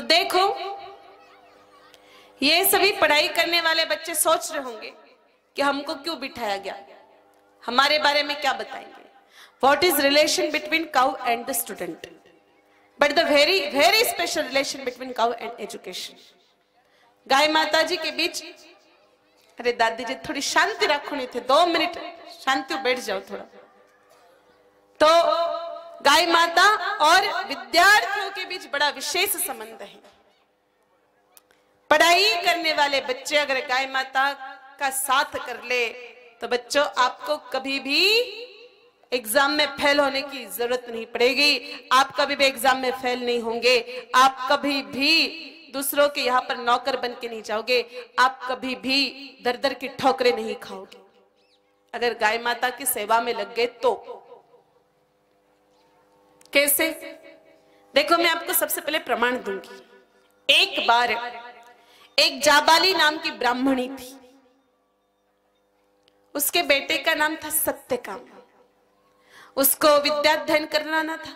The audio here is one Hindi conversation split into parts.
तो देखो, ये सभी पढ़ाई करने वाले बच्चे सोच रहे होंगे कि हमको क्यों बिठाया गया, हमारे बारे में क्या बताएंगे। What is relation between cow and the student, but the very very special relation between cow and education. गाय माता जी के बीच, अरे दादी जी थोड़ी शांति रखो, नहीं थे 2 मिनट शांति बैठ जाओ थोड़ा। तो गाय माता और विद्यार्थियों के बीच बड़ा विशेष संबंध है। पढ़ाई करने वाले बच्चे अगर गाय माता का साथ कर ले तो बच्चों आपको कभी भी एग्जाम में फेल होने की जरूरत नहीं पड़ेगी, आप कभी भी एग्जाम में फेल नहीं होंगे, आप कभी भी दूसरों के यहाँ पर नौकर बन के नहीं जाओगे, आप कभी भी दर दर की ठोकरें नहीं खाओगे अगर गाय माता की सेवा में लग गए तो। कैसे? देखो, मैं आपको सबसे पहले प्रमाण दूंगी। एक बार एक जाबाली नाम की ब्राह्मणी थी, उसके बेटे का नाम था सत्यकाम। उसको विद्याध्ययन करना ना था,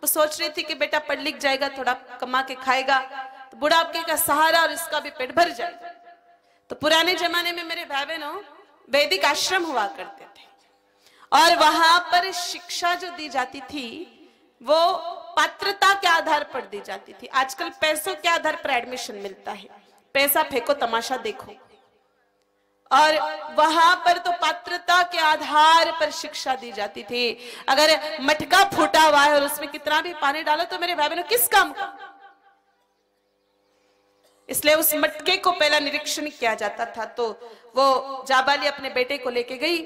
वो सोच रही थी कि बेटा पढ़ लिख जाएगा, थोड़ा कमा के खाएगा तो बुढ़ापे का सहारा और इसका भी पेट भर जाएगा। तो पुराने जमाने में मेरे भाई बहनों वैदिक आश्रम हुआ करते थे और वहां पर शिक्षा जो दी जाती थी वो पात्रता के आधार पर दी जाती थी। आजकल पैसों के आधार पर एडमिशन मिलता है, पैसा फेंको तमाशा देखो। और वहां पर तो पात्रता के आधार पर शिक्षा दी जाती थी। अगर मटका फूटा हुआ है और उसमें कितना भी पानी डालो तो मेरे भाई बहनों किस काम का, इसलिए उस मटके को पहला निरीक्षण किया जाता था। तो वो जाबाली अपने बेटे को लेके गई,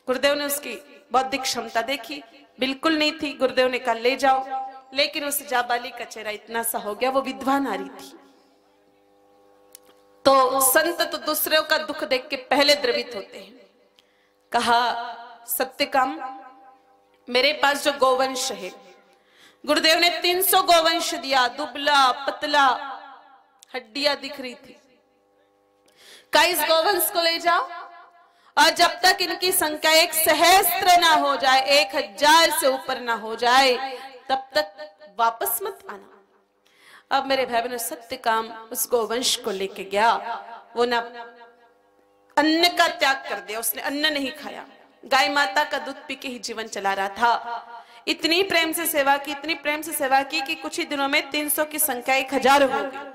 गुरुदेव ने उसकी बौद्धिक क्षमता देखी, बिल्कुल नहीं थी, गुरुदेव ने कहा ले जाओ, लेकिन उस जाबाली का चेहरा इतना सा हो गया, वो विधवा नारी थी। तो संत तो दूसरों का दुख देख के पहले द्रवित होते हैं। कहा सत्यकाम, मेरे पास जो गोवंश है, गुरुदेव ने 300 गोवंश दिया, दुबला पतला, हड्डियां दिख रही थी। का इस गोवंश को ले जाओ और जब तक इनकी संख्या 1 सहस्त्र ना हो जाए, 1000 से ऊपर ना हो जाए, तब तक वापस मत आना। अब मेरे भाई बहनों सत्यकाम उस गोवंश को लेके गया, वो ना अन्न का त्याग कर दिया, उसने अन्न नहीं खाया, गाय माता का दूध पी के ही जीवन चला रहा था। इतनी प्रेम से सेवा की, इतनी प्रेम से सेवा की कि कुछ ही दिनों में 300 की संख्या 1000 हो गई।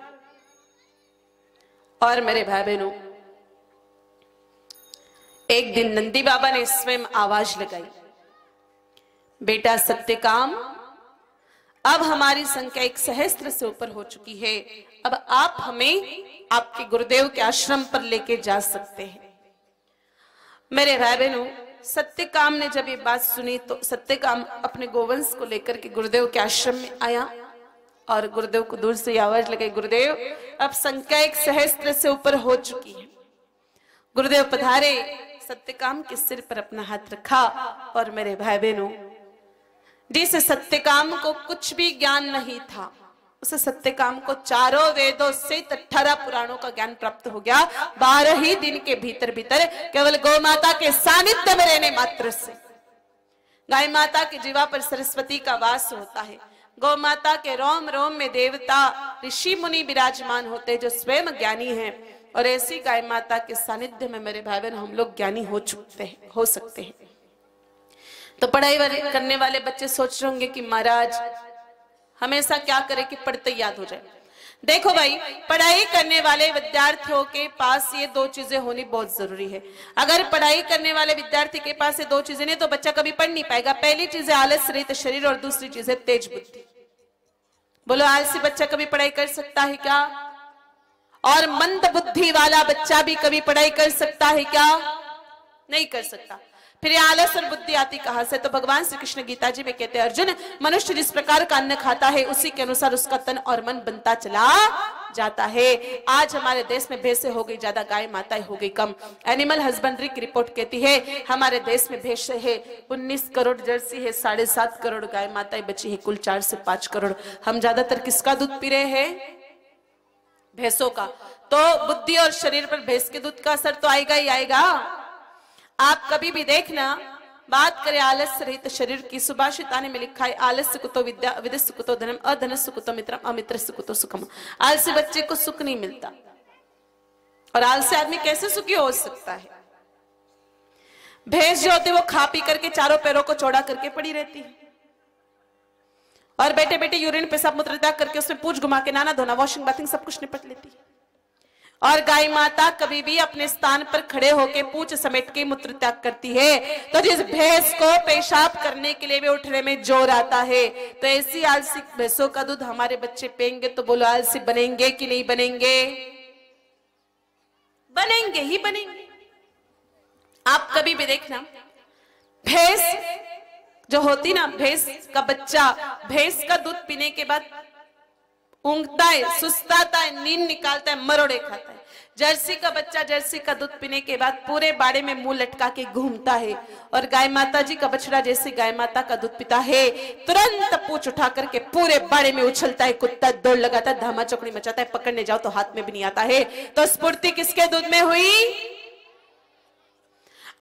और मेरे भाई बहनों एक दिन नंदी बाबा ने स्वयं आवाज लगाई, बेटा सत्यकाम, अब हमारी संख्या 1 सहस्त्र से ऊपर हो चुकी है, अब आप हमें आपके गुरुदेव के आश्रम पर लेके जा सकते हैं। मेरे भाई बहनों सत्यकाम ने जब ये बात सुनी तो सत्यकाम अपने गोवंश को लेकर के गुरुदेव के आश्रम में आया और गुरुदेव को दूर से आवाज लगाई, गुरुदेव अब संख्या 1 सहस्त्र से ऊपर हो चुकी है। गुरुदेव पधारे, सत्यकाम के सिर पर अपना हाथ रखा और मेरे भाई बहनों जिस सत्यकाम को कुछ भी ज्ञान नहीं था, उस सत्यकाम को 4 वेदों से 18 पुराणों का ज्ञान प्राप्त हो गया 12 ही दिन के भीतर भीतर, केवल गौ माता के सानिध्य में रहने मात्र से। गाय माता की जीवा पर सरस्वती का वास होता है, गौ माता के रोम रोम में देवता ऋषि मुनि विराजमान होते हैं जो स्वयं ज्ञानी हैं, और ऐसी गाय माता के सानिध्य में मेरे भाई बहन हम लोग ज्ञानी हो सकते हैं। तो पढ़ाई करने वाले बच्चे सोच रहे होंगे कि महाराज हमेशा क्या करें कि पढ़ते याद हो जाए। देखो भाई, पढ़ाई करने वाले विद्यार्थियों के पास ये 2 चीजें होनी बहुत जरूरी है। अगर पढ़ाई करने वाले विद्यार्थी के पास ये 2 चीजें नहीं तो बच्चा कभी पढ़ नहीं पाएगा। पहली चीज है आलस रहित शरीर और दूसरी चीज है तेज बुद्धि। बोलो आलसी बच्चा कभी पढ़ाई कर सकता है क्या? और मंद बुद्धि वाला बच्चा भी कभी पढ़ाई कर सकता है क्या? नहीं कर सकता। फिर ये आलस और बुद्धि आती कहां से? तो भगवान श्री कृष्ण गीता जी में कहते हैं, अर्जुन मनुष्य जिस प्रकार का अन्न खाता है उसी के अनुसार उसका तन और मन बनता चला जाता है। आज हमारे देश में भैंसे हो गई ज्यादा, गाय माताएं हो गई कम। एनिमल हस्बेंड्री की रिपोर्ट कहती है हमारे देश में भैंसे है 19 करोड़ जर्सी है, 7.5 करोड़ गाय माताएं बची है, कुल 4 से 5 करोड़। हम ज्यादातर किसका दूध पी रहे हैं? भैंसों का। तो बुद्धि और शरीर पर भैंस के दूध का असर तो आएगा ही आएगा। आप कभी भी देखना बात करें आलस्य रहित शरीर की, सुभाषिताने में लिखा है आलस्य कुतो विद्या, अविद्यस्य कुतो धनम, अधनस्य कुतो मित्रम, अमित्रस्य कुतो सुखम। आलसी बच्चे को सुख नहीं मिलता, और आलसी आदमी कैसे सुखी हो सकता है? भैंस जो होती है वो खा पी करके चारों पैरों को चौड़ा करके पड़ी रहती है, और बैठे बैठे यूरिन पेशाब मूत्र त्याग करके उसमें पूंछ घुमा के नाना धोना वॉशिंग बाथिंग सब कुछ निपट लेती है। और गाय माता कभी भी अपने स्थान पर खड़े होकर पूंछ समेट के मूत्र त्याग करती है। तो जिस भैंस को पेशाब करने के लिए भी उठने में जोर आता है, तो ऐसी आलसी भैंसों का दूध हमारे बच्चे पिएंगे तो बोलो आलसी बनेंगे कि नहीं बनेंगे? बनेंगे ही बनेंगे। आप कभी भी देखना, भैंस जो होती ना, भैंस का बच्चा भैंस का दूध पीने के बाद ऊँघता है, सुस्ताता है, नींद निकालता है, मरोड़े खाता है। जर्सी का बच्चा जर्सी का दूध पीने के बाद पूरे बाड़े में मुंह लटका के घूमता है, और गाय माता जी का बछड़ा जैसे गाय माता का दूध पीता है तुरंत पूंछ उठा करके पूरे बाड़े में उछलता है, कुत्ता दौड़ लगाता है, धामा चौकड़ी मचाता है, पकड़ने जाओ तो हाथ में भी नहीं आता है। तो स्फूर्ति किसके दूध में हुई?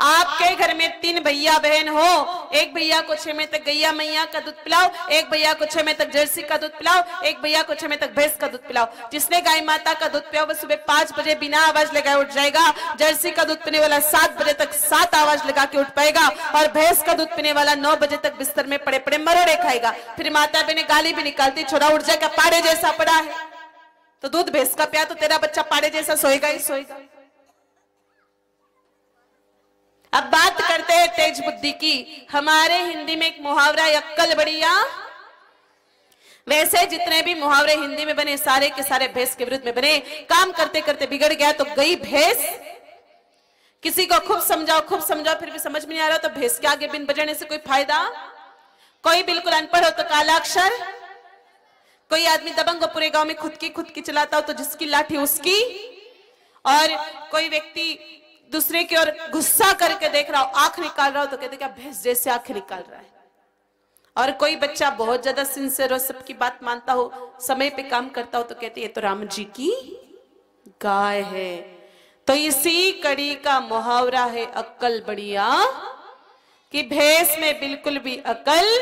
आपके घर में 3 भैया बहन हो, एक भैया को 6 महीने तक गैया मैया का दूध पिलाओ, एक भैया को 6 महीने तक जर्सी का दूध पिलाओ, एक भैया को 6 महीने तक भैंस का दूध पिलाओ। जिसने गाय माता का दूध पिया वो सुबह 5 बजे बिना आवाज लगाए उठ जाएगा। जर्सी का दूध पीने वाला 7 बजे तक 7 आवाज लगा के उठ पाएगा, और भैंस का दूध पीने वाला 9 बजे तक बिस्तर में पड़े पड़े मरोड़े खाएगा। फिर माता बहने गाली भी निकालती, छोरा उठ जाएगा, पाड़े जैसा पड़ा है। तो दूध भैंस का पिया तो तेरा बच्चा पाड़े जैसा सोएगा ही सोएगा। अब बात करते हैं तेज बुद्धि की। हमारे हिंदी में एक मुहावरा है, अक्कल बढ़िया। वैसे जितने भी मुहावरे हिंदी में बने सारे के सारे भैंस के विरुद्ध में बने। काम करते करते बिगड़ गया तो गई भैंस। किसी को खूब समझाओ फिर भी समझ में नहीं आ रहा तो भैंस के आगे बिन बजाने से कोई फायदा। कोई बिल्कुल अनपढ़ हो तो काला अक्षर। कोई आदमी दबंग हो पूरे गांव में खुद की चलाता हो तो जिसकी लाठी उसकी। और कोई व्यक्ति दूसरे की ओर गुस्सा करके देख रहा हो, आंख निकाल रहा हो तो कहते क्या भैंस जैसे आंख निकाल रहा है। और कोई बच्चा बहुत ज्यादा सिंसियर हो, सबकी बात मानता हो, समय पे काम करता हो तो कहते ये तो राम जी की गाय है। तो इसी कड़ी का मुहावरा है अक्कल बढ़िया, कि भैंस में बिल्कुल भी अकल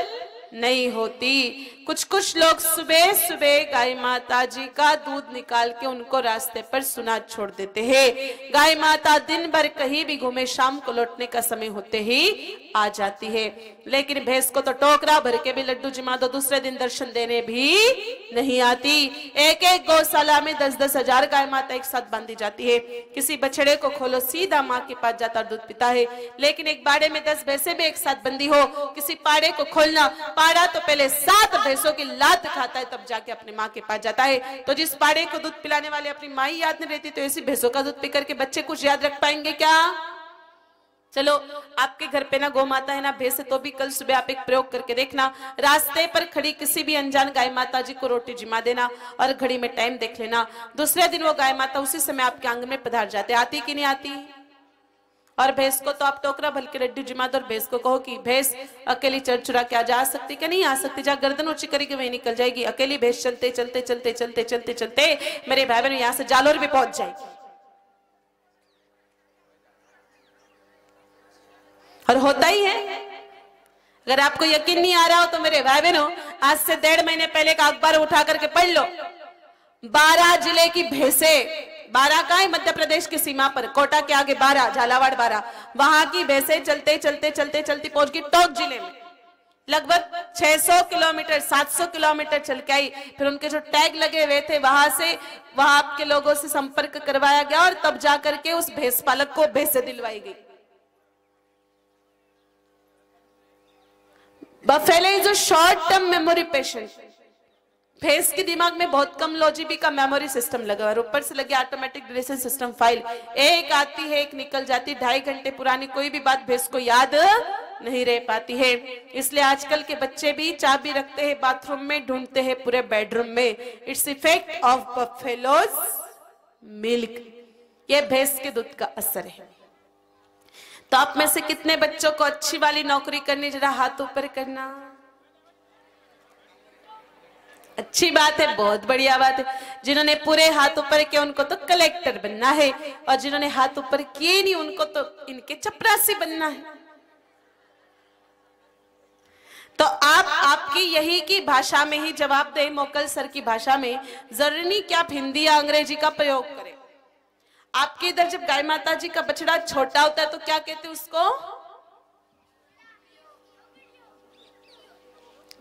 नहीं होती। कुछ लोग सुबह सुबह गाय माता जी का दूध निकाल के उनको रास्ते पर सुना छोड़ देते हैं। गाय माता दिन भर कहीं भी घूमे, शाम को लौटने का समय होते ही आ जाती है। लेकिन भैंस को तो टोकरा भर के भी लड्डू जिमा दो, दूसरे दिन दर्शन देने भी नहीं आती। एक गौशाला में 10-10 हजार गाय माता एक साथ बांधी जाती है। किसी बछड़े को खोलो सीधा माँ के पास जाता दूध पीता है। लेकिन एक बाड़े में 10 भैंसे भी एक साथ बंदी हो, किसी पाड़े को खोलना, पाड़ा तो पहले 7 भैंसों की लात खाता है तब जाके अपने माँ के पास जाता है। तो जिस पाड़े को दूध पिलाने वाले अपनी माँ ही याद नहीं रहती तो ऐसी भैंसों का दूध पी करके बच्चे कुछ याद रख पाएंगे क्या? चलो आपके घर पे ना गौ माता है ना भैंस है तो भी कल सुबह आप एक प्रयोग करके देखना। रास्ते पर खड़ी किसी भी अनजान गाय माता जी को रोटी जिमा देना और घड़ी में टाइम देख लेना। दूसरे दिन वो गाय माता उसी समय आपके आंगन में पधार जाते। आती कि नहीं आती? और भैंस को तो आप टोकरा भर के लड्डू जिमा दो और भैंस को कहो कि भैंस अकेली चढ़ चुरा के जा सकती क्या? नहीं आ सकती। जा गर्दन ऊंची करेगी वही निकल जाएगी। अकेली भैंस चलते चलते चलते चलते चलते चलते मेरे भाई बहन यहाँ से जालोर भी पहुंच जाएगी। और होता ही है। अगर आपको यकीन नहीं आ रहा हो तो मेरे भाई बहनों आज से 1.5 महीने पहले का अखबार उठा करके पढ़ लो। 12 जिले की भैंसें, 12 का है मध्य प्रदेश की सीमा पर, कोटा के आगे 12, झालावाड़ 12, वहां की भैंसें चलते चलते चलते चलती पहुंच गई टोंक जिले में। लगभग 600 किलोमीटर 700 किलोमीटर चल के आई। फिर उनके जो टैग लगे हुए थे वहां आपके लोगों से संपर्क करवाया गया और तब जाकर के उस भैंस पालक को भैंसें दिलवाई गई। Buffalo is a short term memory patient. भैंस के दिमाग में बहुत कम लॉजिबी का मेमोरी सिस्टम लगा है, ऊपर से लगे ऑटोमेटिक डिलीशन सिस्टम फाइल। एक आती है एक निकल जाती। 2.5 घंटे पुरानी कोई भी बात भैंस को याद नहीं रह पाती है। इसलिए आजकल के बच्चे भी चाबी रखते हैं बाथरूम में, ढूंढते हैं पूरे बेडरूम में। Its effect of buffaloes milk. ये भैंस के दूध का असर है। तो आप में से कितने बच्चों को अच्छी वाली नौकरी करनी, जरा हाथ ऊपर करना। अच्छी बात है, बहुत बढ़िया बात है। जिन्होंने पूरे हाथ ऊपर किए उनको तो कलेक्टर बनना है, और जिन्होंने हाथ ऊपर किए नहीं उनको तो इनके चपरासी बनना है। तो आप आपकी यही की भाषा में ही जवाब दें, मोकल सर की भाषा में। जरूरी नहीं कि आप हिंदी या अंग्रेजी का प्रयोग करें। आपके इधर जब गाय माता जी का बछड़ा छोटा होता है तो क्या कहते हैं उसको?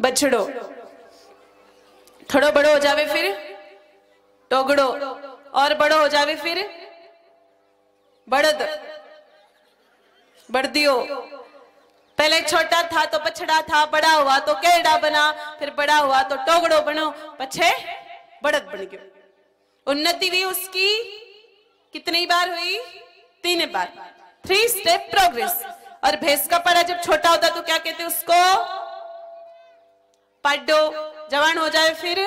बछड़ो। थोड़ो बड़ो हो जावे फिर टोगड़ो, और बड़ो हो जावे फिर बढ़द, बढ़दियो। पहले छोटा था तो बछड़ा था, बड़ा हुआ तो केड़ा बना, फिर बड़ा हुआ तो टोगड़ो बनो, पछे बढ़द बन गयो। उन्नति भी उसकी कितनी बार हुई? 3 बार। 3 स्टेप प्रोग्रेस। और भैंस का पाड़ा जब छोटा होता तो क्या कहते उसको? पाड्डो। जवान हो जाए फिर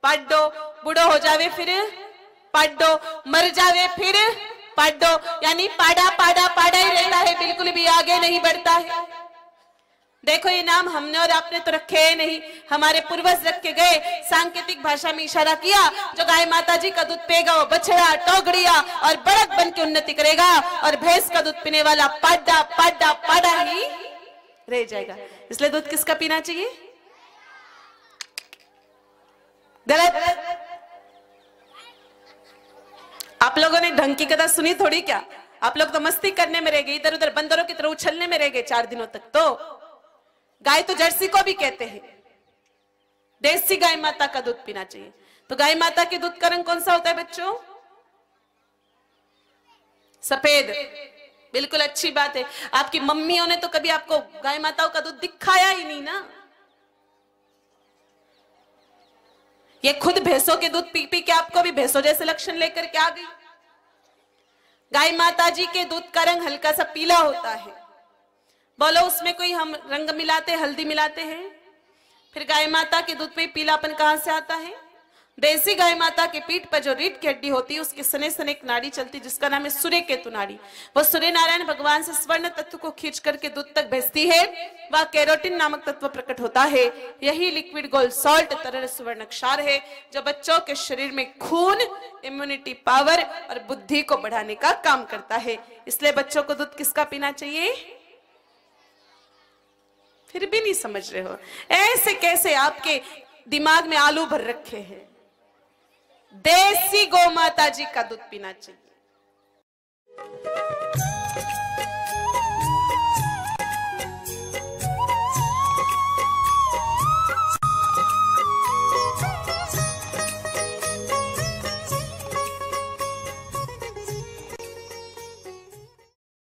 पाड्डो, बूढ़ो हो जावे फिर पाड्डो, मर जावे फिर पाड्डो। यानी पाड़ा पाड़ा पाड़ा ही रहता है, बिल्कुल भी आगे नहीं बढ़ता है। देखो ये नाम हमने और आपने तो रखे नहीं, हमारे पूर्वज रख के गए। सांकेतिक भाषा में इशारा किया, जो गाय माता जी का दूध पेगा वो बछड़ा, टोगड़िया और बड़द बन के उन्नति करेगा, और भैंस का दूध पीने वाला पाड्डा पाड्डा पाड़ा ही रह जाएगा। इसलिए दूध किसका पीना चाहिए? गलत। आप लोगों ने ढंग की कथा सुनी थोड़ी क्या? आप लोग तो मस्ती करने में रह गए, इधर उधर बंदरों की तरह उछलने में रह गए 4 दिनों तक। तो गाय तो जर्सी को भी कहते हैं। देसी गाय माता का दूध पीना चाहिए। तो गाय माता के दूध का रंग कौन सा होता है बच्चों? सफेद। बिल्कुल अच्छी बात है। आपकी मम्मियों ने तो कभी आपको गाय माताओं का दूध दिखाया ही नहीं ना। ये खुद भैंसों के दूध पी पी के आपको भी भैंसों जैसे लक्षण लेकर के आ गई। गाय माता जी के दूध का रंग हल्का सा पीला होता है। बोलो उसमें कोई हम रंग मिलाते, हल्दी मिलाते हैं? फिर गाय माता के दूध पे पीलापन कहां से आता है? देसी गाय माता के पीठ पर जो रीढ़ की हड्डी होती है उसके सने सने एक नाड़ी चलती जिसका नाम है सूर्य केतु नाड़ी। वो सूर्य नारायण भगवान से स्वर्ण तत्व को खींच करके दूध तक भेजती है। वह कैरोटीन नामक तत्व प्रकट होता है। यही लिक्विड गोल्ड सॉल्ट तरल सुवर्ण क्षार है जो बच्चों के शरीर में खून, इम्यूनिटी पावर और बुद्धि को बढ़ाने का काम करता है। इसलिए बच्चों को दूध किसका पीना चाहिए? फिर भी नहीं समझ रहे हो? ऐसे कैसे आपके दिमाग में आलू भर रखे हैं। देसी गौ माता जी का दूध पीना चाहिए।